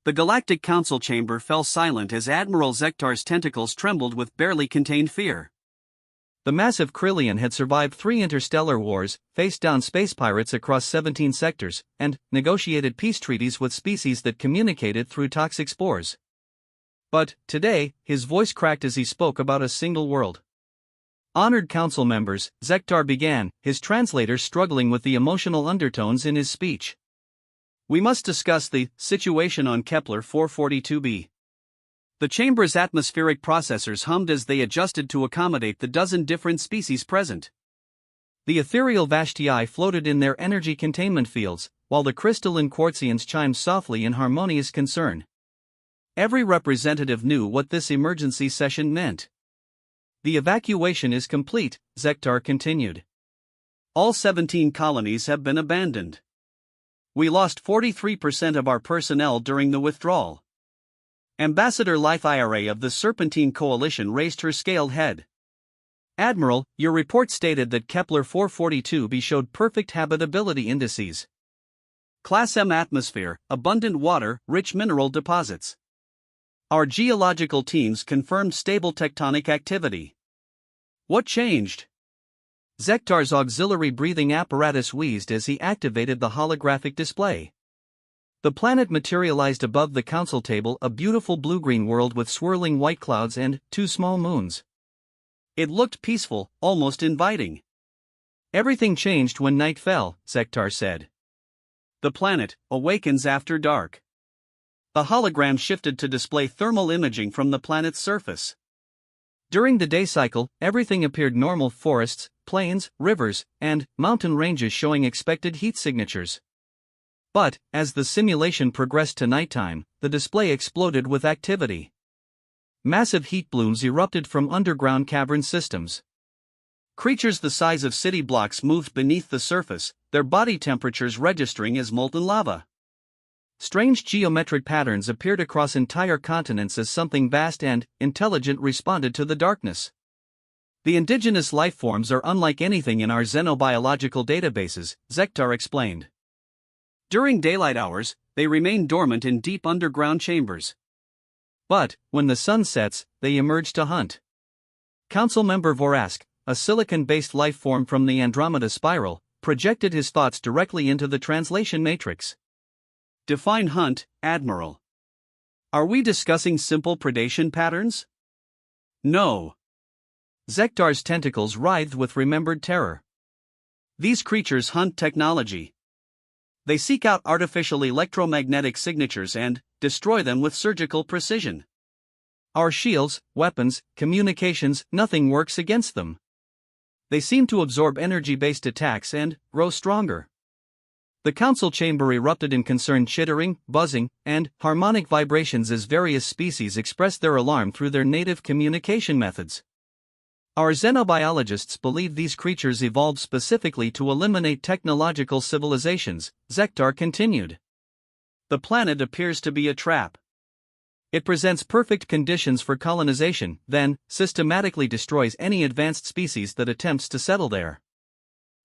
The Galactic Council chamber fell silent as Admiral Zektar's tentacles trembled with barely contained fear. The massive Krillian had survived 3 interstellar wars, faced down space pirates across 17 sectors, and negotiated peace treaties with species that communicated through toxic spores. But, today, his voice cracked as he spoke about a single world. Honored council members, Zektar began, his translator struggling with the emotional undertones in his speech. We must discuss the situation on Kepler 442b. The chamber's atmospheric processors hummed as they adjusted to accommodate the dozen different species present. The ethereal Vashtii floated in their energy containment fields, while the crystalline Quartzians chimed softly in harmonious concern. Every representative knew what this emergency session meant. The evacuation is complete, Zektar continued. All 17 colonies have been abandoned. We lost 43% of our personnel during the withdrawal. Ambassador Lithyra of the Serpentine Coalition raised her scaled head. Admiral, your report stated that Kepler 442b showed perfect habitability indices. Class M atmosphere, abundant water, rich mineral deposits. Our geological teams confirmed stable tectonic activity. What changed? Zektar's auxiliary breathing apparatus wheezed as he activated the holographic display. The planet materialized above the council table, a beautiful blue-green world with swirling white clouds and 2 small moons. It looked peaceful, almost inviting. Everything changed when night fell, Zektar said. The planet awakens after dark. The hologram shifted to display thermal imaging from the planet's surface. During the day cycle, everything appeared normal: forests, plains, rivers, and mountain ranges showing expected heat signatures. But, as the simulation progressed to nighttime, the display exploded with activity. Massive heat blooms erupted from underground cavern systems. Creatures the size of city blocks moved beneath the surface, their body temperatures registering as molten lava. Strange geometric patterns appeared across entire continents as something vast and intelligent responded to the darkness. The indigenous lifeforms are unlike anything in our xenobiological databases, Zektar explained. During daylight hours, they remain dormant in deep underground chambers. But, when the sun sets, they emerge to hunt. Council member Vorask, a silicon-based life form from the Andromeda Spiral, projected his thoughts directly into the translation matrix. Define hunt, Admiral. Are we discussing simple predation patterns? No. Zektar's tentacles writhed with remembered terror. These creatures hunt technology. They seek out artificial electromagnetic signatures and destroy them with surgical precision. Our shields, weapons, communications, nothing works against them. They seem to absorb energy-based attacks and grow stronger. The council chamber erupted in concerned chittering, buzzing, and harmonic vibrations as various species expressed their alarm through their native communication methods. Our xenobiologists believe these creatures evolved specifically to eliminate technological civilizations, Zektar continued. The planet appears to be a trap. It presents perfect conditions for colonization, then systematically destroys any advanced species that attempts to settle there.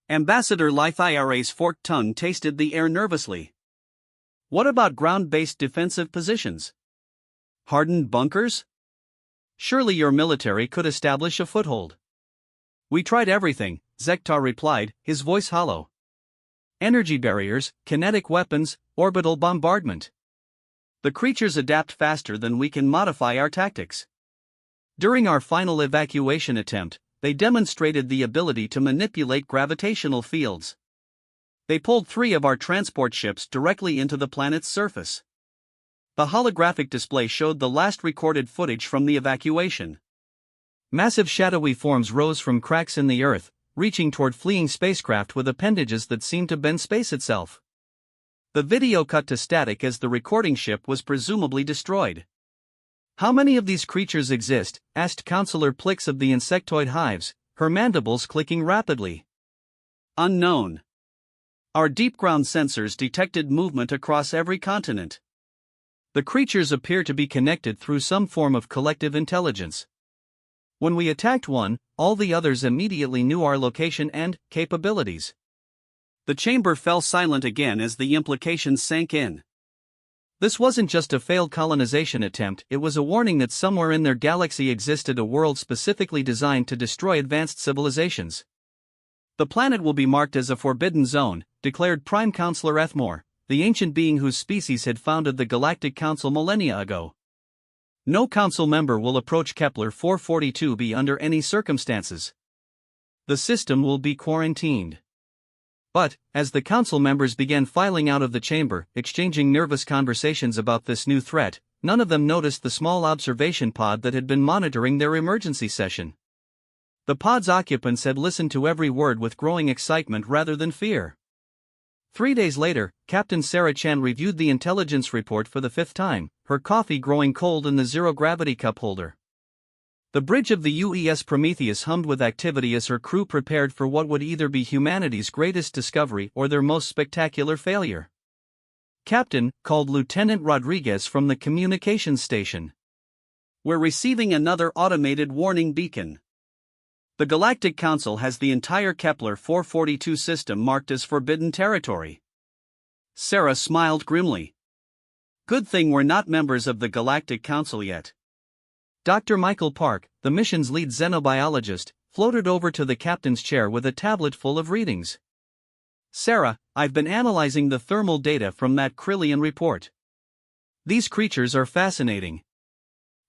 Ambassador Lithyra's forked tongue tasted the air nervously. What about ground-based defensive positions? Hardened bunkers? Surely your military could establish a foothold. We tried everything, Zektar replied, his voice hollow. Energy barriers, kinetic weapons, orbital bombardment. The creatures adapt faster than we can modify our tactics. During our final evacuation attempt, they demonstrated the ability to manipulate gravitational fields. They pulled 3 of our transport ships directly into the planet's surface. The holographic display showed the last recorded footage from the evacuation. Massive shadowy forms rose from cracks in the earth, reaching toward fleeing spacecraft with appendages that seemed to bend space itself. The video cut to static as the recording ship was presumably destroyed. How many of these creatures exist? Asked Counselor Plix of the insectoid hives, her mandibles clicking rapidly. Unknown. Our deep ground sensors detected movement across every continent. The creatures appear to be connected through some form of collective intelligence. When we attacked one, all the others immediately knew our location and capabilities. The chamber fell silent again as the implications sank in. This wasn't just a failed colonization attempt, it was a warning that somewhere in their galaxy existed a world specifically designed to destroy advanced civilizations. "The planet will be marked as a forbidden zone," declared Prime Counselor Ethmore, the ancient being whose species had founded the Galactic Council millennia ago. "No council member will approach Kepler 442b under any circumstances. The system will be quarantined." But, as the council members began filing out of the chamber, exchanging nervous conversations about this new threat, none of them noticed the small observation pod that had been monitoring their emergency session. The pod's occupants had listened to every word with growing excitement rather than fear. 3 days later, Captain Sarah Chan reviewed the intelligence report for the 5th time, her coffee growing cold in the zero-gravity cup holder. The bridge of the UES Prometheus hummed with activity as her crew prepared for what would either be humanity's greatest discovery or their most spectacular failure. "Captain," called Lieutenant Rodriguez from the communications station. "We're receiving another automated warning beacon. The Galactic Council has the entire Kepler 442 system marked as forbidden territory." Sarah smiled grimly. "Good thing we're not members of the Galactic Council yet." Dr. Michael Park, the mission's lead xenobiologist, floated over to the captain's chair with a tablet full of readings. "Sarah, I've been analyzing the thermal data from that Krillian report. These creatures are fascinating.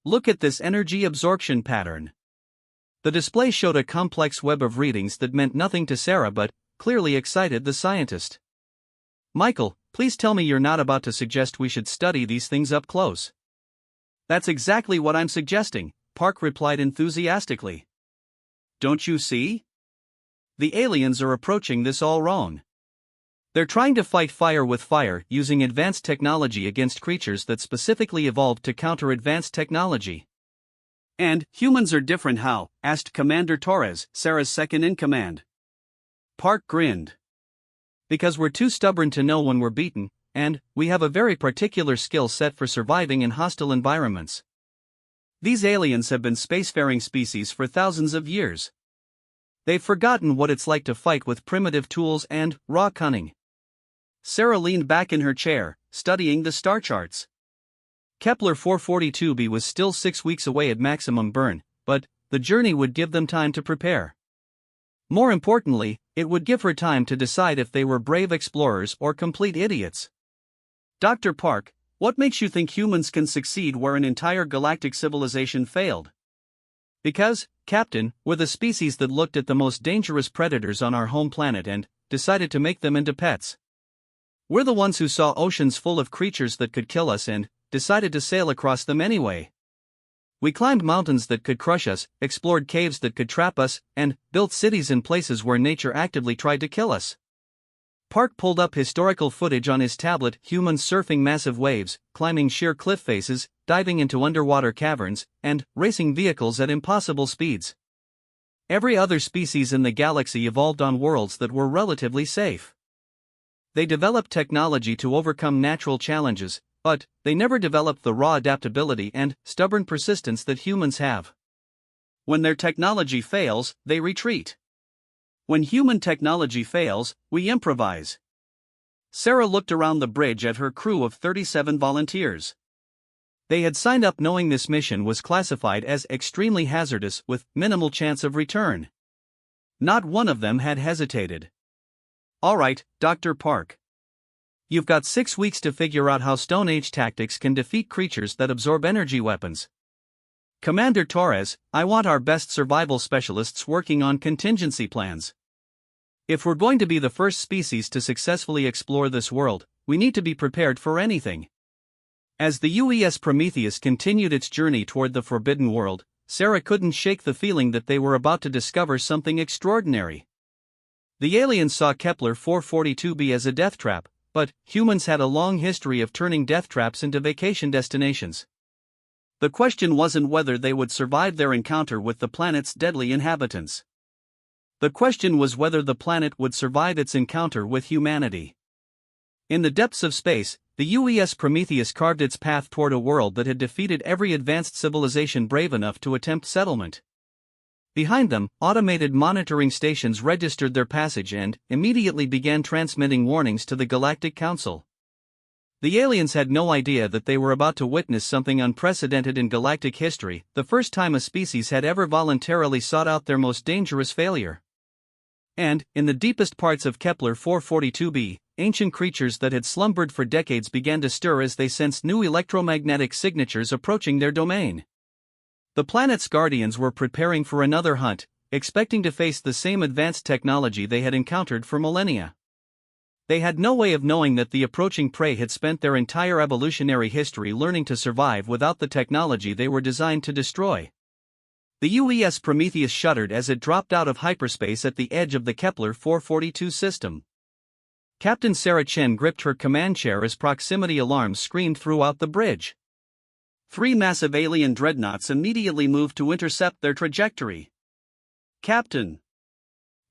Look at this energy absorption pattern." The display showed a complex web of readings that meant nothing to Sarah but clearly excited the scientist. "Michael, please tell me you're not about to suggest we should study these things up close." "That's exactly what I'm suggesting," Park replied enthusiastically. "Don't you see? The aliens are approaching this all wrong. They're trying to fight fire with fire using advanced technology against creatures that specifically evolved to counter advanced technology." "And humans are different how?" asked Commander Torres, Sarah's second-in-command. Park grinned. "Because we're too stubborn to know when we're beaten, and we have a very particular skill set for surviving in hostile environments. These aliens have been spacefaring species for thousands of years. They've forgotten what it's like to fight with primitive tools and raw cunning." Sarah leaned back in her chair, studying the star charts. Kepler 442b was still 6 weeks away at maximum burn, but the journey would give them time to prepare. More importantly, it would give her time to decide if they were brave explorers or complete idiots. "Dr. Park, what makes you think humans can succeed where an entire galactic civilization failed?" "Because, Captain, we're the species that looked at the most dangerous predators on our home planet and decided to make them into pets. We're the ones who saw oceans full of creatures that could kill us and decided to sail across them anyway. We climbed mountains that could crush us, explored caves that could trap us, and built cities in places where nature actively tried to kill us." Park pulled up historical footage on his tablet, humans surfing massive waves, climbing sheer cliff faces, diving into underwater caverns, and racing vehicles at impossible speeds. Every other species in the galaxy evolved on worlds that were relatively safe. They developed technology to overcome natural challenges, but they never developed the raw adaptability and stubborn persistence that humans have. When their technology fails, they retreat. When human technology fails, we improvise. Sarah looked around the bridge at her crew of 37 volunteers. They had signed up knowing this mission was classified as extremely hazardous with minimal chance of return. Not one of them had hesitated. "All right, Dr. Park. You've got 6 weeks to figure out how Stone Age tactics can defeat creatures that absorb energy weapons. Commander Torres, I want our best survival specialists working on contingency plans. If we're going to be the first species to successfully explore this world, we need to be prepared for anything." As the UES Prometheus continued its journey toward the Forbidden World, Sarah couldn't shake the feeling that they were about to discover something extraordinary. The aliens saw Kepler 442b as a death trap, but humans had a long history of turning death traps into vacation destinations. The question wasn't whether they would survive their encounter with the planet's deadly inhabitants. The question was whether the planet would survive its encounter with humanity. In the depths of space, the UES Prometheus carved its path toward a world that had defeated every advanced civilization brave enough to attempt settlement. Behind them, automated monitoring stations registered their passage and immediately began transmitting warnings to the Galactic Council. The aliens had no idea that they were about to witness something unprecedented in galactic history, the first time a species had ever voluntarily sought out their most dangerous failure. And, in the deepest parts of Kepler 442b, ancient creatures that had slumbered for decades began to stir as they sensed new electromagnetic signatures approaching their domain. The planet's guardians were preparing for another hunt, expecting to face the same advanced technology they had encountered for millennia. They had no way of knowing that the approaching prey had spent their entire evolutionary history learning to survive without the technology they were designed to destroy. The UES Prometheus shuddered as it dropped out of hyperspace at the edge of the Kepler 442 system. Captain Sarah Chen gripped her command chair as proximity alarms screamed throughout the bridge. 3 massive alien dreadnoughts immediately moved to intercept their trajectory. "Captain,"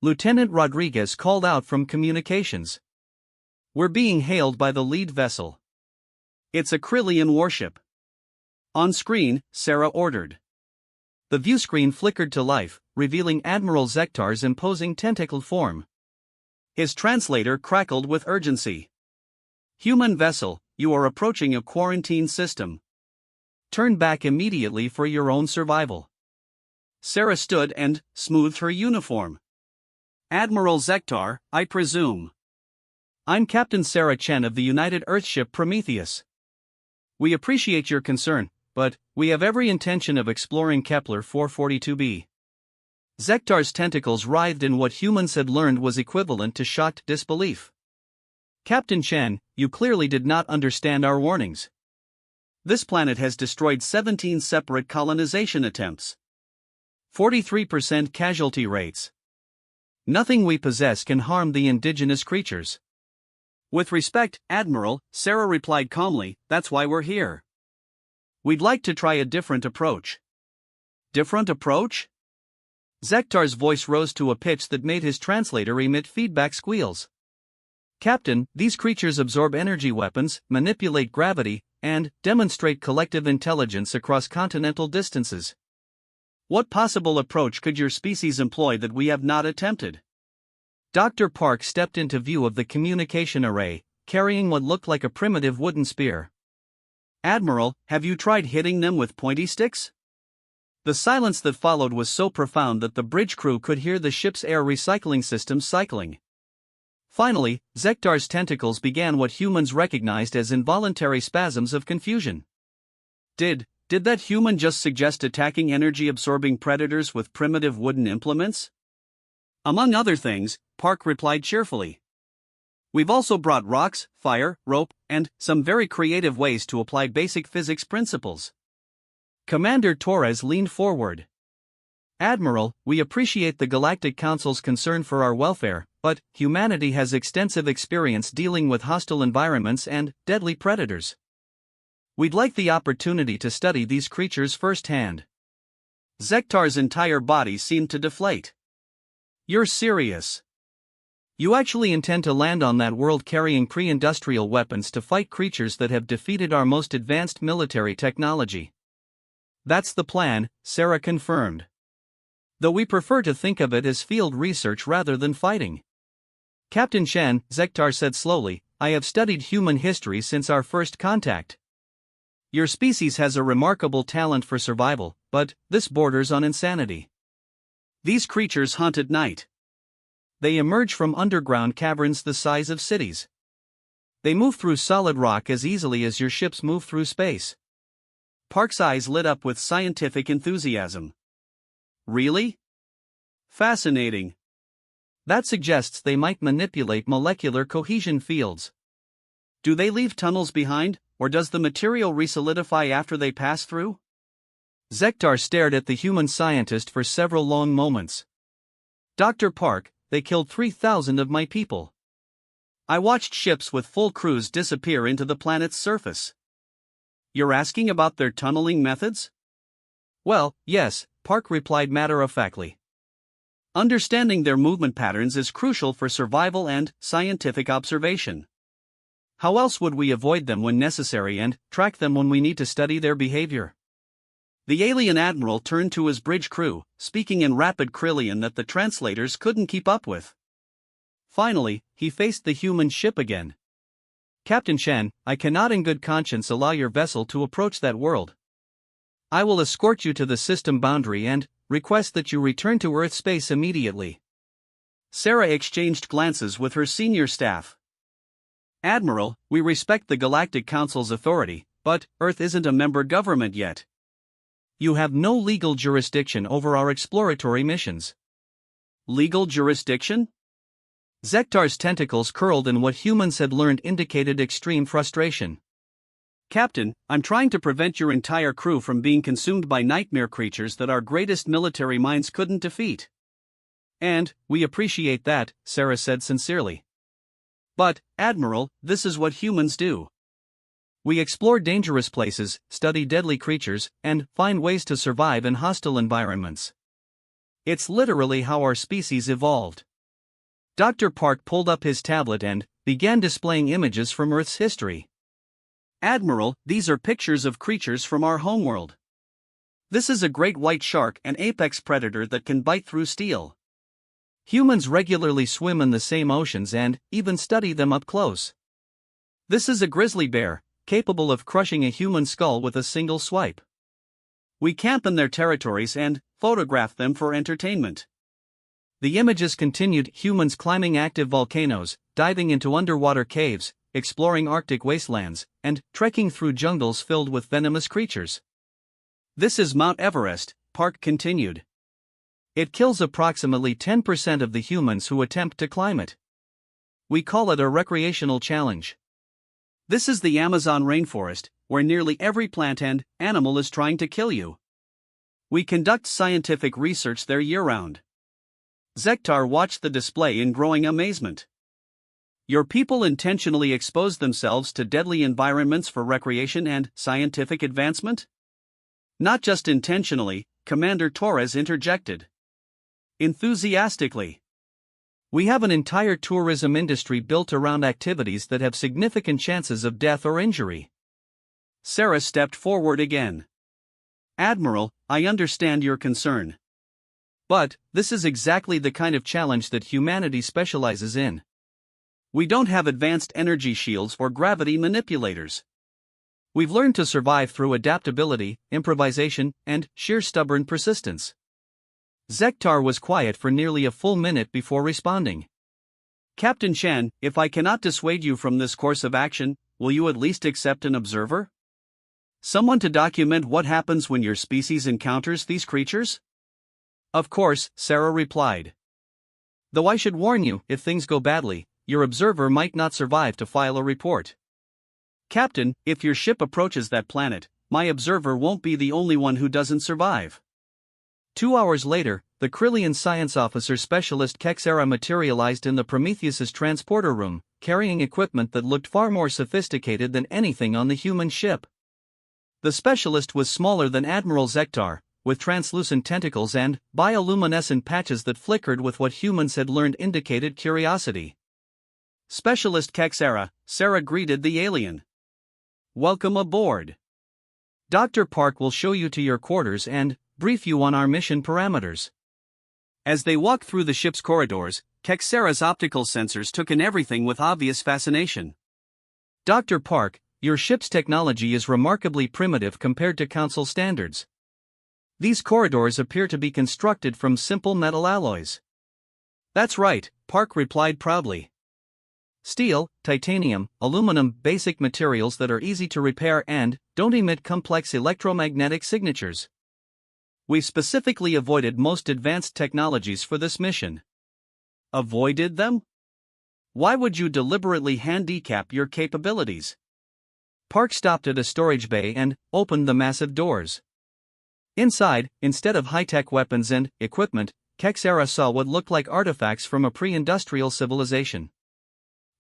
Lieutenant Rodriguez called out from communications. "We're being hailed by the lead vessel. "It's a Krillian warship." "On screen," Sarah ordered. The viewscreen flickered to life, revealing Admiral Zektar's imposing tentacled form. His translator crackled with urgency. "Human vessel, you are approaching a quarantine system. Turn back immediately for your own survival." Sarah stood and smoothed her uniform. "Admiral Zektar, I presume." "I'm Captain Sarah Chen of the United Earthship Prometheus. We appreciate your concern, but we have every intention of exploring Kepler 442b. Zektar's tentacles writhed in what humans had learned was equivalent to shocked disbelief. "Captain Chen, you clearly did not understand our warnings. This planet has destroyed 17 separate colonization attempts. 43% casualty rates. Nothing we possess can harm the indigenous creatures." "With respect, Admiral," Sarah replied calmly, "that's why we're here. We'd like to try a different approach." "Different approach?" Zektar's voice rose to a pitch that made his translator emit feedback squeals. "Captain, these creatures absorb energy weapons, manipulate gravity, and demonstrate collective intelligence across continental distances. What possible approach could your species employ that we have not attempted?" Dr. Park stepped into view of the communication array, carrying what looked like a primitive wooden spear. "Admiral, have you tried hitting them with pointy sticks?" The silence that followed was so profound that the bridge crew could hear the ship's air recycling system cycling. Finally, Zektar's tentacles began what humans recognized as involuntary spasms of confusion. Did that human just suggest attacking energy-absorbing predators with primitive wooden implements?" "Among other things," Park replied cheerfully. "We've also brought rocks, fire, rope, and some very creative ways to apply basic physics principles." Commander Torres leaned forward. "Admiral, we appreciate the Galactic Council's concern for our welfare, but humanity has extensive experience dealing with hostile environments and deadly predators. We'd like the opportunity to study these creatures firsthand." Zektar's entire body seemed to deflate. "You're serious? You actually intend to land on that world carrying pre-industrial weapons to fight creatures that have defeated our most advanced military technology?" "That's the plan," Sarah confirmed. "Though we prefer to think of it as field research rather than fighting." "Captain Chen," Zektar said slowly, "I have studied human history since our first contact. Your species has a remarkable talent for survival, but this borders on insanity. These creatures hunt at night. They emerge from underground caverns the size of cities. They move through solid rock as easily as your ships move through space." Park's eyes lit up with scientific enthusiasm. "Really? Fascinating." "That suggests they might manipulate molecular cohesion fields." "Do they leave tunnels behind, or does the material resolidify after they pass through?" Zektar stared at the human scientist for several long moments. "Dr. Park, they killed 3,000 of my people. I watched ships with full crews disappear into the planet's surface." "You're asking about their tunneling methods?" "Well, yes," Park replied matter-of-factly. "Understanding their movement patterns is crucial for survival and scientific observation. How else would we avoid them when necessary and track them when we need to study their behavior?" The alien admiral turned to his bridge crew, speaking in rapid Krillian that the translators couldn't keep up with. Finally, he faced the human ship again. Captain Shen, I cannot in good conscience allow your vessel to approach that world. I will escort you to the system boundary and request that you return to Earth space immediately. Sarah exchanged glances with her senior staff. Admiral, we respect the Galactic Council's authority, but Earth isn't a member government yet. You have no legal jurisdiction over our exploratory missions. Legal jurisdiction? Zektar's tentacles curled and what humans had learned indicated extreme frustration. Captain, I'm trying to prevent your entire crew from being consumed by nightmare creatures that our greatest military minds couldn't defeat. And we appreciate that, Sarah said sincerely. But, Admiral, this is what humans do. We explore dangerous places, study deadly creatures, and find ways to survive in hostile environments. It's literally how our species evolved. Dr. Park pulled up his tablet and began displaying images from Earth's history. Admiral, these are pictures of creatures from our homeworld. This is a great white shark, an apex predator that can bite through steel. Humans regularly swim in the same oceans and even study them up close. This is a grizzly bear, capable of crushing a human skull with a single swipe. We camp in their territories and photograph them for entertainment. The images continued: humans climbing active volcanoes, diving into underwater caves, exploring Arctic wastelands, and trekking through jungles filled with venomous creatures. This is Mount Everest, Park continued. It kills approximately 10% of the humans who attempt to climb it. We call it a recreational challenge. This is the Amazon rainforest, where nearly every plant and animal is trying to kill you. We conduct scientific research there year-round. Zektar watched the display in growing amazement. Your people intentionally expose themselves to deadly environments for recreation and scientific advancement? Not just intentionally, Commander Torres interjected. Enthusiastically. We have an entire tourism industry built around activities that have significant chances of death or injury. Sarah stepped forward again. Admiral, I understand your concern. But this is exactly the kind of challenge that humanity specializes in. We don't have advanced energy shields or gravity manipulators. We've learned to survive through adaptability, improvisation, and sheer stubborn persistence. Zektar was quiet for nearly a full minute before responding. Captain Shen, if I cannot dissuade you from this course of action, will you at least accept an observer? Someone to document what happens when your species encounters these creatures? Of course, Sarah replied. Though I should warn you, if things go badly, your observer might not survive to file a report. Captain, if your ship approaches that planet, my observer won't be the only one who doesn't survive. 2 hours later, the Krillian science officer specialist Kexera materialized in the Prometheus's transporter room, carrying equipment that looked far more sophisticated than anything on the human ship. The specialist was smaller than Admiral Zektar, with translucent tentacles and bioluminescent patches that flickered with what humans had learned indicated curiosity. Specialist Kexera, Sarah greeted the alien. Welcome aboard. Dr. Park will show you to your quarters and brief you on our mission parameters. As they walked through the ship's corridors, Kexera's optical sensors took in everything with obvious fascination. Dr. Park, your ship's technology is remarkably primitive compared to Council standards. These corridors appear to be constructed from simple metal alloys. That's right, Park replied proudly. Steel, titanium, aluminum, basic materials that are easy to repair and don't emit complex electromagnetic signatures. We specifically avoided most advanced technologies for this mission. Avoided them? Why would you deliberately handicap your capabilities? Park stopped at a storage bay and opened the massive doors. Inside, instead of high-tech weapons and equipment, Kexera saw what looked like artifacts from a pre-industrial civilization.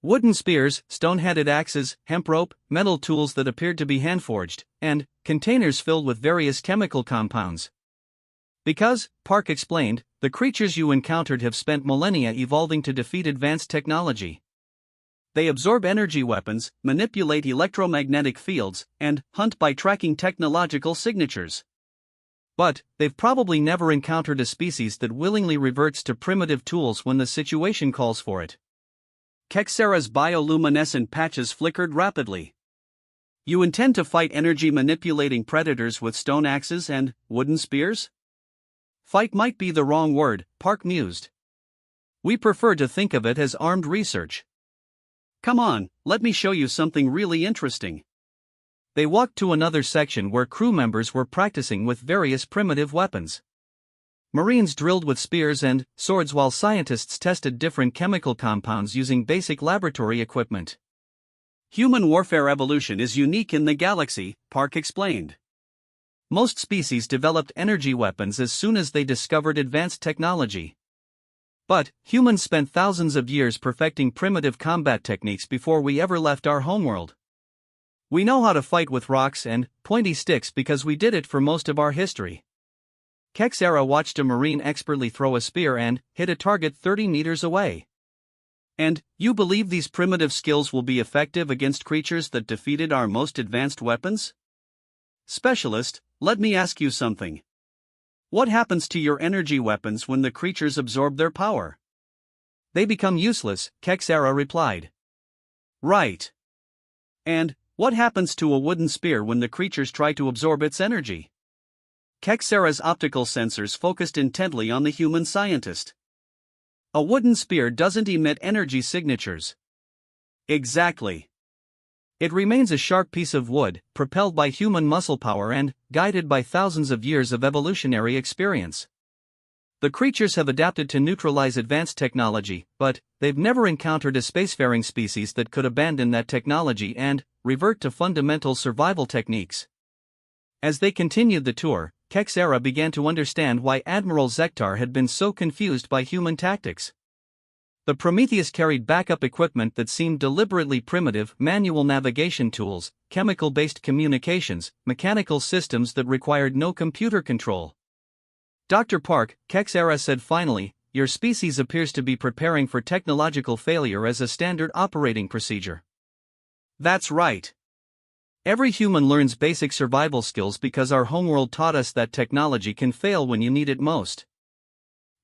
Wooden spears, stone-headed axes, hemp rope, metal tools that appeared to be hand-forged, and containers filled with various chemical compounds. Because, Park explained, the creatures you encountered have spent millennia evolving to defeat advanced technology. They absorb energy weapons, manipulate electromagnetic fields, and hunt by tracking technological signatures. But they've probably never encountered a species that willingly reverts to primitive tools when the situation calls for it. Kexera's bioluminescent patches flickered rapidly. You intend to fight energy-manipulating predators with stone axes and wooden spears? Fight might be the wrong word, Park mused. We prefer to think of it as armed research. Come on, let me show you something really interesting. They walked to another section where crew members were practicing with various primitive weapons. Marines drilled with spears and swords while scientists tested different chemical compounds using basic laboratory equipment. Human warfare evolution is unique in the galaxy, Park explained. Most species developed energy weapons as soon as they discovered advanced technology. But humans spent thousands of years perfecting primitive combat techniques before we ever left our homeworld. We know how to fight with rocks and pointy sticks because we did it for most of our history. Kexera watched a Marine expertly throw a spear and hit a target 30 meters away. And you believe these primitive skills will be effective against creatures that defeated our most advanced weapons? Specialist, let me ask you something. What happens to your energy weapons when the creatures absorb their power? They become useless, Kexera replied. Right. And what happens to a wooden spear when the creatures try to absorb its energy? Kexera's optical sensors focused intently on the human scientist. A wooden spear doesn't emit energy signatures. Exactly. It remains a sharp piece of wood, propelled by human muscle power and guided by thousands of years of evolutionary experience. The creatures have adapted to neutralize advanced technology, but they've never encountered a spacefaring species that could abandon that technology and revert to fundamental survival techniques. As they continued the tour, Kexera began to understand why Admiral Zektar had been so confused by human tactics. The Prometheus carried backup equipment that seemed deliberately primitive: manual navigation tools, chemical-based communications, mechanical systems that required no computer control. Dr. Park, Kexera said finally, your species appears to be preparing for technological failure as a standard operating procedure. That's right. Every human learns basic survival skills because our homeworld taught us that technology can fail when you need it most.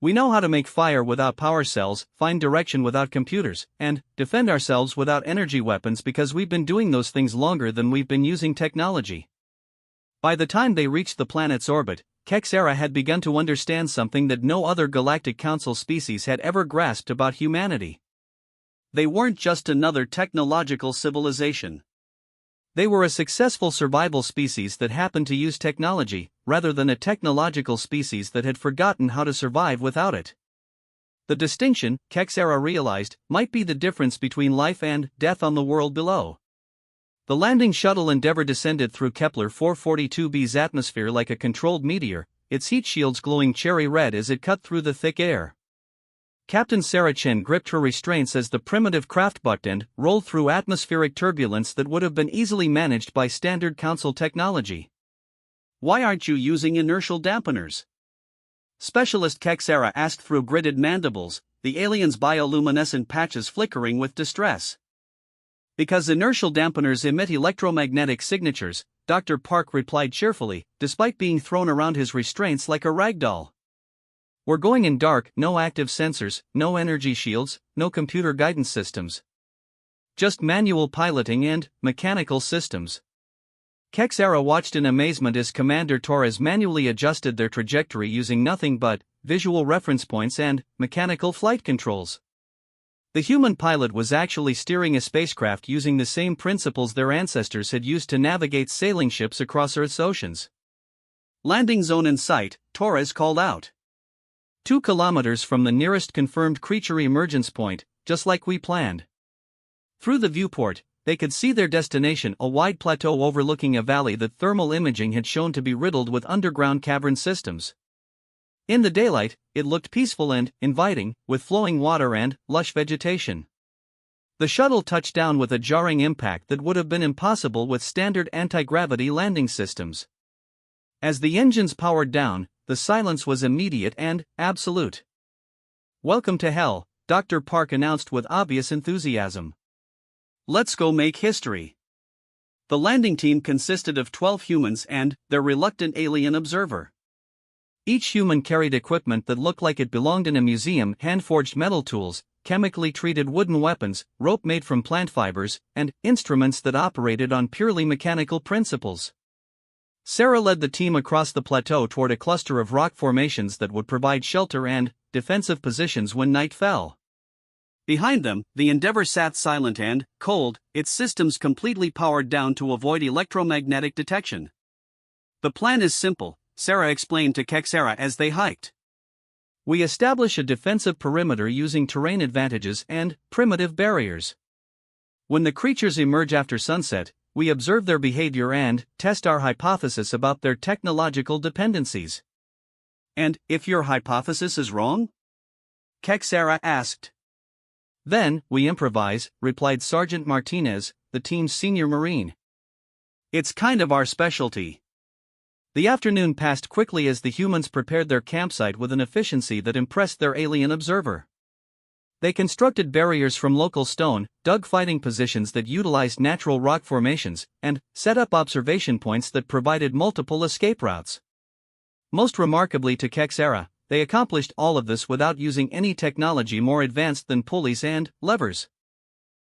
We know how to make fire without power cells, find direction without computers, and defend ourselves without energy weapons because we've been doing those things longer than we've been using technology. By the time they reached the planet's orbit, Kexera had begun to understand something that no other Galactic Council species had ever grasped about humanity. They weren't just another technological civilization. They were a successful survival species that happened to use technology, rather than a technological species that had forgotten how to survive without it. The distinction, Kexera realized, might be the difference between life and death on the world below. The landing shuttle Endeavour descended through Kepler 442b's atmosphere like a controlled meteor, its heat shields glowing cherry red as it cut through the thick air. Captain Sarah Chen gripped her restraints as the primitive craft bucked and rolled through atmospheric turbulence that would have been easily managed by standard Council technology. Why aren't you using inertial dampeners? Specialist Kexera asked through gritted mandibles, the alien's bioluminescent patches flickering with distress. Because inertial dampeners emit electromagnetic signatures, Dr. Park replied cheerfully, despite being thrown around his restraints like a ragdoll. We're going in dark, no active sensors, no energy shields, no computer guidance systems. Just manual piloting and mechanical systems. Kexera watched in amazement as Commander Torres manually adjusted their trajectory using nothing but visual reference points and mechanical flight controls. The human pilot was actually steering a spacecraft using the same principles their ancestors had used to navigate sailing ships across Earth's oceans. Landing zone in sight, Torres called out. 2 kilometers from the nearest confirmed creature emergence point, just like we planned. Through the viewport, they could see their destination, a wide plateau overlooking a valley that thermal imaging had shown to be riddled with underground cavern systems. In the daylight, it looked peaceful and inviting, with flowing water and lush vegetation. The shuttle touched down with a jarring impact that would have been impossible with standard anti-gravity landing systems. As the engines powered down, the silence was immediate and absolute. Welcome to hell, Dr. Park announced with obvious enthusiasm. Let's go make history. The landing team consisted of 12 humans and their reluctant alien observer. Each human carried equipment that looked like it belonged in a museum: hand-forged metal tools, chemically treated wooden weapons, rope made from plant fibers, and instruments that operated on purely mechanical principles. Sarah led the team across the plateau toward a cluster of rock formations that would provide shelter and defensive positions when night fell. Behind them, the Endeavour sat silent and cold, its systems completely powered down to avoid electromagnetic detection. "The plan is simple," Sarah explained to Kexera as they hiked. "We establish a defensive perimeter using terrain advantages and primitive barriers. When the creatures emerge after sunset, we observe their behavior and test our hypothesis about their technological dependencies." "And if your hypothesis is wrong?" Kexera asked. "Then, we improvise," replied Sergeant Martinez, the team's senior Marine. "It's kind of our specialty." The afternoon passed quickly as the humans prepared their campsite with an efficiency that impressed their alien observer. They constructed barriers from local stone, dug fighting positions that utilized natural rock formations, and set up observation points that provided multiple escape routes. Most remarkably to Kexera, they accomplished all of this without using any technology more advanced than pulleys and levers.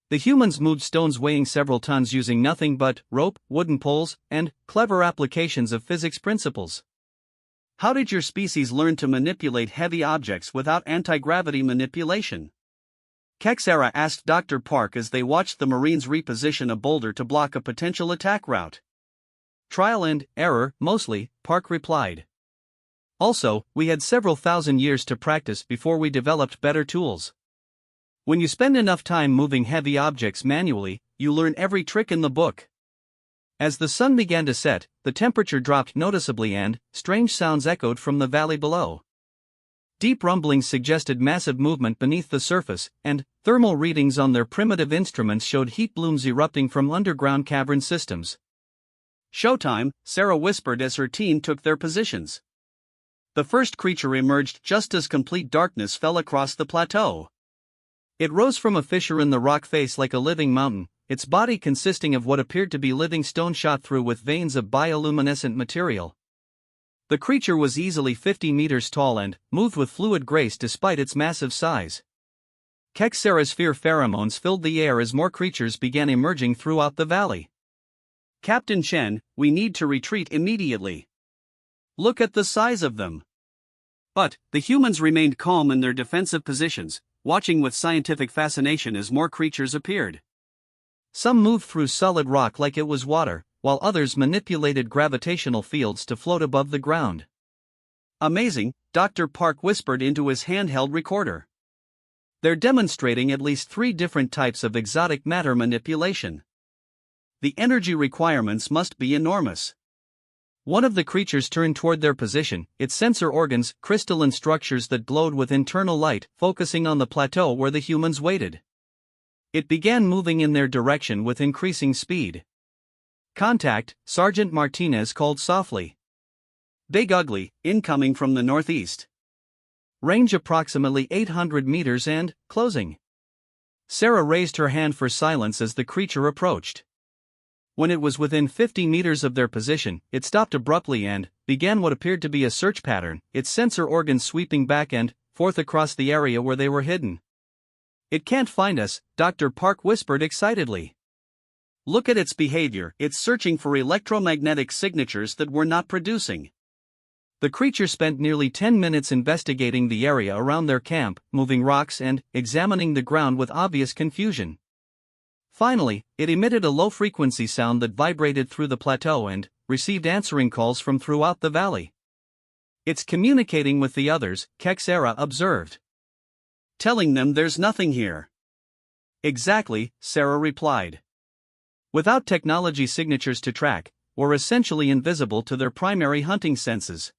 The humans moved stones weighing several tons using nothing but rope, wooden poles, and clever applications of physics principles. "How did your species learn to manipulate heavy objects without anti-gravity manipulation?" Kexera asked Dr. Park as they watched the Marines reposition a boulder to block a potential attack route. "Trial and error, mostly," Park replied. "Also, we had several thousand years to practice before we developed better tools. When you spend enough time moving heavy objects manually, you learn every trick in the book." As the sun began to set, the temperature dropped noticeably and strange sounds echoed from the valley below. Deep rumblings suggested massive movement beneath the surface, and thermal readings on their primitive instruments showed heat blooms erupting from underground cavern systems. "Showtime," Sarah whispered as her team took their positions. The first creature emerged just as complete darkness fell across the plateau. It rose from a fissure in the rock face like a living mountain, its body consisting of what appeared to be living stone shot through with veins of bioluminescent material. The creature was easily 50 meters tall and moved with fluid grace despite its massive size. Kexera's fear pheromones filled the air as more creatures began emerging throughout the valley. "Captain Chen, we need to retreat immediately. Look at the size of them." But the humans remained calm in their defensive positions, watching with scientific fascination as more creatures appeared. Some moved through solid rock like it was water, while others manipulated gravitational fields to float above the ground. "Amazing," Dr. Park whispered into his handheld recorder. "They're demonstrating at least 3 different types of exotic matter manipulation. The energy requirements must be enormous." One of the creatures turned toward their position, its sensor organs, crystalline structures that glowed with internal light, focusing on the plateau where the humans waited. It began moving in their direction with increasing speed. "Contact," Sergeant Martinez called softly. "Big Ugly, incoming from the northeast. Range approximately 800 meters and closing." Sarah raised her hand for silence as the creature approached. When it was within 50 meters of their position, it stopped abruptly and began what appeared to be a search pattern, its sensor organs sweeping back and forth across the area where they were hidden. "It can't find us," Dr. Park whispered excitedly. "Look at its behavior, it's searching for electromagnetic signatures that we're not producing." The creature spent nearly 10 minutes investigating the area around their camp, moving rocks and examining the ground with obvious confusion. Finally, it emitted a low-frequency sound that vibrated through the plateau and received answering calls from throughout the valley. "It's communicating with the others," Kexera observed. "Telling them there's nothing here." "Exactly," Sarah replied. "Without technology signatures to track, we're essentially invisible to their primary hunting senses."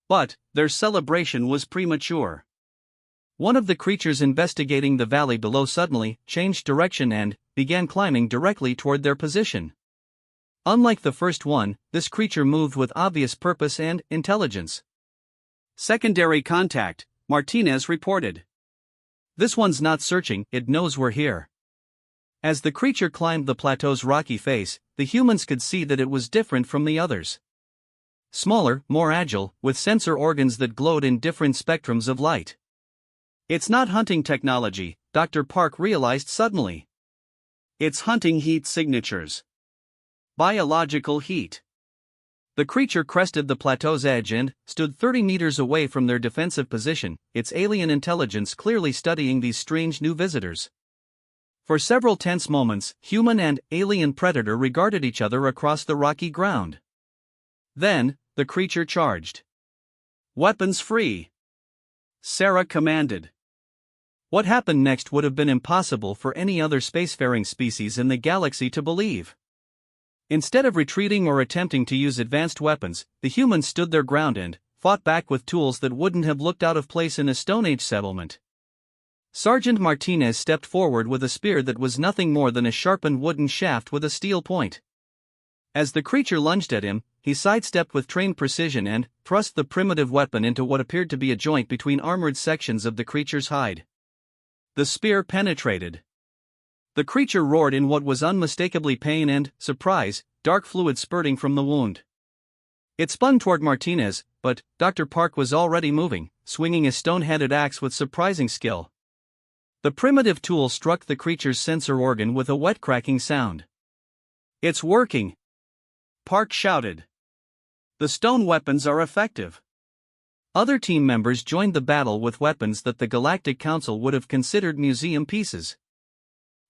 But their celebration was premature. One of the creatures investigating the valley below suddenly changed direction and began climbing directly toward their position. Unlike the first one, this creature moved with obvious purpose and intelligence. "Secondary contact," Martinez reported. "This one's not searching, it knows we're here." As the creature climbed the plateau's rocky face, the humans could see that it was different from the others. Smaller, more agile, with sensor organs that glowed in different spectrums of light. It's not hunting technology, Dr. Park realized suddenly. It's hunting heat signatures. Biological heat. The creature crested the plateau's edge and stood 30 meters away from their defensive position, its alien intelligence clearly studying these strange new visitors. For several tense moments, human and alien predator regarded each other across the rocky ground. Then, the creature charged. Weapons free, Sarah commanded. What happened next would have been impossible for any other spacefaring species in the galaxy to believe. Instead of retreating or attempting to use advanced weapons, the humans stood their ground and fought back with tools that wouldn't have looked out of place in a Stone Age settlement. Sergeant Martinez stepped forward with a spear that was nothing more than a sharpened wooden shaft with a steel point. As the creature lunged at him, he sidestepped with trained precision and thrust the primitive weapon into what appeared to be a joint between armored sections of the creature's hide. The spear penetrated. The creature roared in what was unmistakably pain and surprise, dark fluid spurting from the wound. It spun toward Martinez, but Dr. Park was already moving, swinging a stone-headed axe with surprising skill. The primitive tool struck the creature's sensor organ with a wet cracking sound. "It's working!" Park shouted. "The stone weapons are effective." Other team members joined the battle with weapons that the Galactic Council would have considered museum pieces.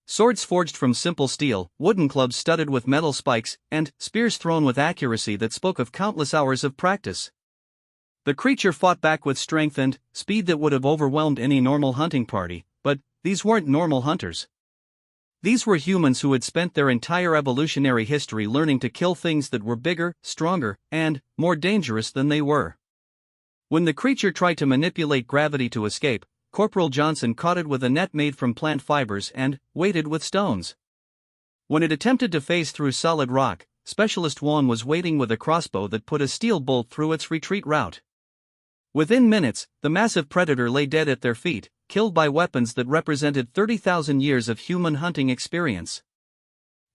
Swords forged from simple steel, wooden clubs studded with metal spikes, and spears thrown with accuracy that spoke of countless hours of practice. The creature fought back with strength and speed that would have overwhelmed any normal hunting party, but these weren't normal hunters. These were humans who had spent their entire evolutionary history learning to kill things that were bigger, stronger, and more dangerous than they were. When the creature tried to manipulate gravity to escape, Corporal Johnson caught it with a net made from plant fibers and weighted with stones. When it attempted to phase through solid rock, Specialist Juan was waiting with a crossbow that put a steel bolt through its retreat route. Within minutes, the massive predator lay dead at their feet, killed by weapons that represented 30,000 years of human hunting experience.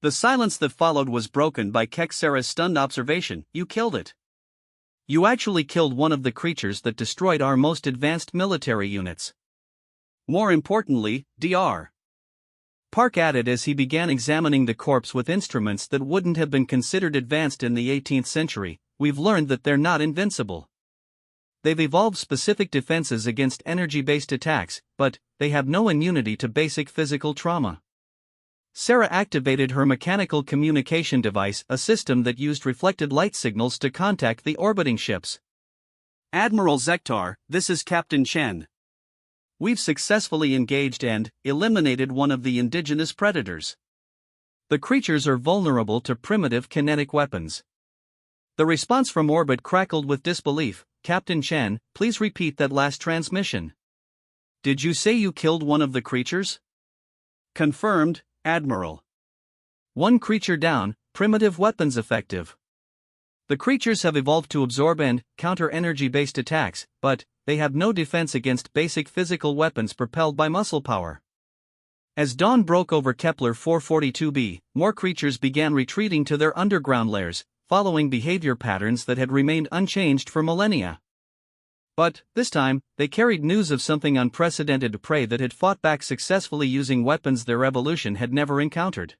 The silence that followed was broken by Sarah's stunned observation: "You killed it. You actually killed one of the creatures that destroyed our most advanced military units. More importantly, Dr. Park added as he began examining the corpse with instruments that wouldn't have been considered advanced in the 18th century, "We've learned that they're not invincible. They've evolved specific defenses against energy-based attacks, but they have no immunity to basic physical trauma." Sarah activated her mechanical communication device, a system that used reflected light signals to contact the orbiting ships. "Admiral Zektar, this is Captain Chen. We've successfully engaged and eliminated one of the indigenous predators. The creatures are vulnerable to primitive kinetic weapons." The response from orbit crackled with disbelief. "Captain Chen, please repeat that last transmission. Did you say you killed one of the creatures?" "Confirmed, Admiral. One creature down, primitive weapons effective. The creatures have evolved to absorb and counter energy-based attacks, but they have no defense against basic physical weapons propelled by muscle power." As dawn broke over Kepler 442b, more creatures began retreating to their underground lairs, following behavior patterns that had remained unchanged for millennia. But, this time, they carried news of something unprecedented: prey that had fought back successfully using weapons their evolution had never encountered.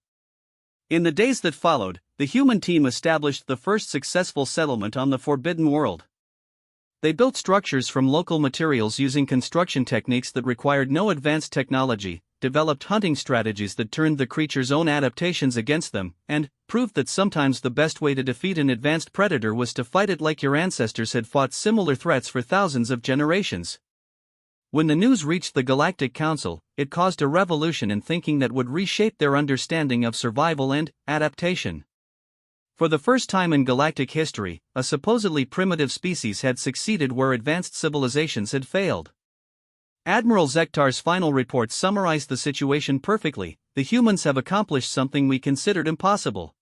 In the days that followed, the human team established the first successful settlement on the Forbidden World. They built structures from local materials using construction techniques that required no advanced technology, developed hunting strategies that turned the creature's own adaptations against them, and proved that sometimes the best way to defeat an advanced predator was to fight it like your ancestors had fought similar threats for thousands of generations. When the news reached the Galactic Council, it caused a revolution in thinking that would reshape their understanding of survival and adaptation. For the first time in galactic history, a supposedly primitive species had succeeded where advanced civilizations had failed. Admiral Zektar's final report summarized the situation perfectly: "The humans have accomplished something we considered impossible.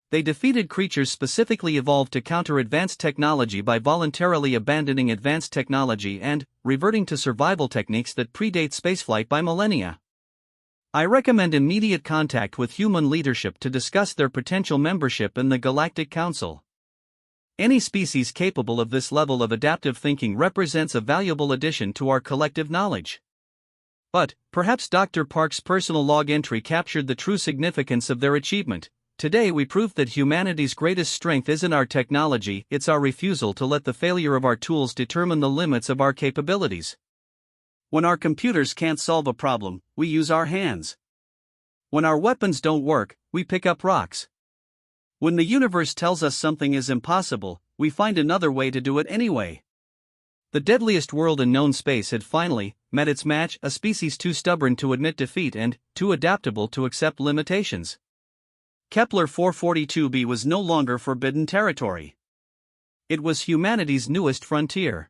They defeated creatures specifically evolved to counter advanced technology by voluntarily abandoning advanced technology and reverting to survival techniques that predate spaceflight by millennia. I recommend immediate contact with human leadership to discuss their potential membership in the Galactic Council." Any species capable of this level of adaptive thinking represents a valuable addition to our collective knowledge. But, perhaps Dr. Park's personal log entry captured the true significance of their achievement. Today we proved that humanity's greatest strength isn't our technology, it's our refusal to let the failure of our tools determine the limits of our capabilities. When our computers can't solve a problem, we use our hands. When our weapons don't work, we pick up rocks. When the universe tells us something is impossible, we find another way to do it anyway. The deadliest world in known space had finally met its match, a species too stubborn to admit defeat and too adaptable to accept limitations. Kepler 442b was no longer forbidden territory. It was humanity's newest frontier.